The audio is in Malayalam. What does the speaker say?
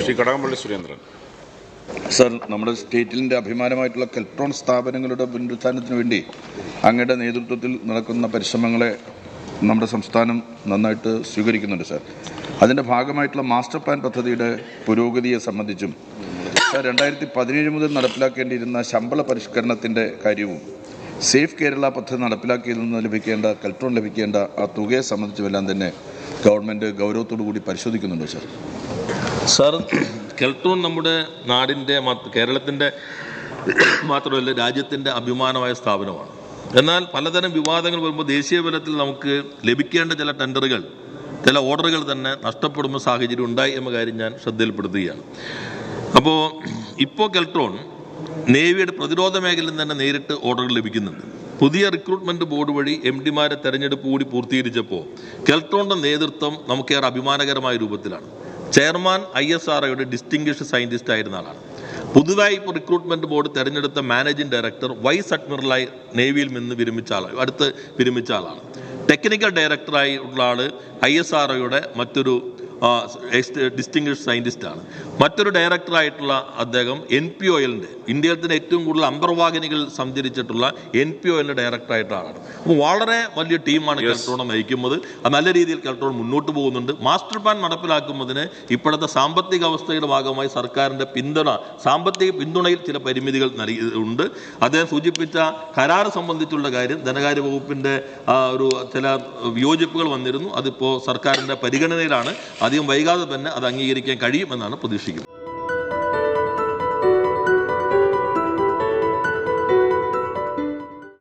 ശ്രീ കടകംപള്ളി സുരേന്ദ്രൻ. സർ, നമ്മുടെ സ്റ്റേറ്റിൻ്റെ അഭിമാനമായിട്ടുള്ള കെൽട്രോൺ സ്ഥാപനങ്ങളുടെ പുനരുത്ഥാനത്തിന് വേണ്ടി അങ്ങയുടെ നേതൃത്വത്തിൽ നടക്കുന്ന പരിശ്രമങ്ങളെ നമ്മുടെ സംസ്ഥാനം നന്നായിട്ട് സ്വീകരിക്കുന്നുണ്ട് സർ. അതിൻ്റെ ഭാഗമായിട്ടുള്ള മാസ്റ്റർ പ്ലാൻ പദ്ധതിയുടെ പുരോഗതിയെ സംബന്ധിച്ചും 2017 മുതൽ നടപ്പിലാക്കേണ്ടിയിരുന്ന ശമ്പള പരിഷ്കരണത്തിൻ്റെ കാര്യവും സേഫ് കേരള പദ്ധതി നടപ്പിലാക്കിയതിൽ നിന്ന് ലഭിക്കേണ്ട കെൽട്രോൺ ലഭിക്കേണ്ട ആ തുകയെ സംബന്ധിച്ചുമെല്ലാം തന്നെ ഗവൺമെൻറ് ഗൗരവത്തോടു കൂടി പരിശോധിക്കുന്നുണ്ടോ സർ? സർ, കെൽട്രോൺ നമ്മുടെ നാടിൻ്റെ കേരളത്തിൻ്റെ മാത്രമല്ല രാജ്യത്തിൻ്റെ അഭിമാനമായ സ്ഥാപനമാണ്. എന്നാൽ പലതരം വിവാദങ്ങൾ വരുമ്പോൾ ദേശീയ തലത്തിൽ നമുക്ക് ലഭിക്കേണ്ട ചില ടെൻഡറുകൾ, ചില ഓർഡറുകൾ തന്നെ നഷ്ടപ്പെടുന്ന സാഹചര്യം ഉണ്ടായി എന്ന കാര്യം ഞാൻ ശ്രദ്ധയിൽപ്പെടുത്തുകയാണ്. അപ്പോൾ ഇപ്പോൾ കെൽട്രോൺ നേവിയുടെ പ്രതിരോധ മേഖലയിൽ തന്നെ നേരിട്ട് ഓർഡറുകൾ ലഭിക്കുന്നുണ്ട്. പുതിയ റിക്രൂട്ട്മെൻറ്റ് ബോർഡ് വഴി MD-മാരെ തെരഞ്ഞെടുപ്പ് കൂടി പൂർത്തീകരിച്ചപ്പോൾ കെൽട്രോണിൻ്റെ നേതൃത്വം നമുക്കേറെ അഭിമാനകരമായ രൂപത്തിലാണ്. ചെയർമാൻ ISROയുടെ ഡിസ്റ്റിംഗ്വിഷ്ഡ് സയൻറ്റിസ്റ്റ് ആയിരുന്ന ആളാണ്. പുതുതായി ഇപ്പോൾ റിക്രൂട്ട്മെൻറ്റ് ബോർഡ് തെരഞ്ഞെടുത്ത മാനേജിംഗ് ഡയറക്ടർ വൈസ് അഡ്മിറലായി നേവിയിൽ നിന്ന് വിരമിച്ച ആളാണ്. ടെക്നിക്കൽ ഡയറക്ടറായി ഉള്ള ആൾ ISROയുടെ മറ്റൊരു ഡിസ്റ്റിംഗ്വിഷ്ഡ് സയൻറ്റിസ്റ്റാണ്. മറ്റൊരു ഡയറക്ടറായിട്ടുള്ള അദ്ദേഹം NPOLൻ്റെ ഇന്ത്യയിൽ തന്നെ ഏറ്റവും കൂടുതൽ അന്തർവാഹിനികൾ സഞ്ചരിച്ചിട്ടുള്ള NPOLൻ്റെ ഡയറക്ടറായിട്ടുള്ള ആളാണ്. അപ്പോൾ വളരെ വലിയ ടീമാണ് കെൽട്രോൺ നയിക്കുന്നത്. അത് നല്ല രീതിയിൽ കെൽട്രോൺ മുന്നോട്ട് പോകുന്നുണ്ട്. മാസ്റ്റർ പ്ലാൻ നടപ്പിലാക്കുന്നതിന് ഇപ്പോഴത്തെ സാമ്പത്തിക അവസ്ഥയുടെ ഭാഗമായി സർക്കാരിൻ്റെ സാമ്പത്തിക പിന്തുണയിൽ ചില പരിമിതികൾ ഉണ്ട്. അദ്ദേഹം സൂചിപ്പിച്ച കരാർ സംബന്ധിച്ചുള്ള കാര്യം ധനകാര്യ വകുപ്പിൻ്റെ ചില വിയോജിപ്പുകൾ വന്നിരുന്നു. അതിപ്പോൾ സർക്കാരിൻ്റെ പരിഗണനയിലാണ്. അധികം വൈകാതെ തന്നെ അത് അംഗീകരിക്കാൻ കഴിയുമെന്നാണ് പ്രതീക്ഷിക്കുന്നത്.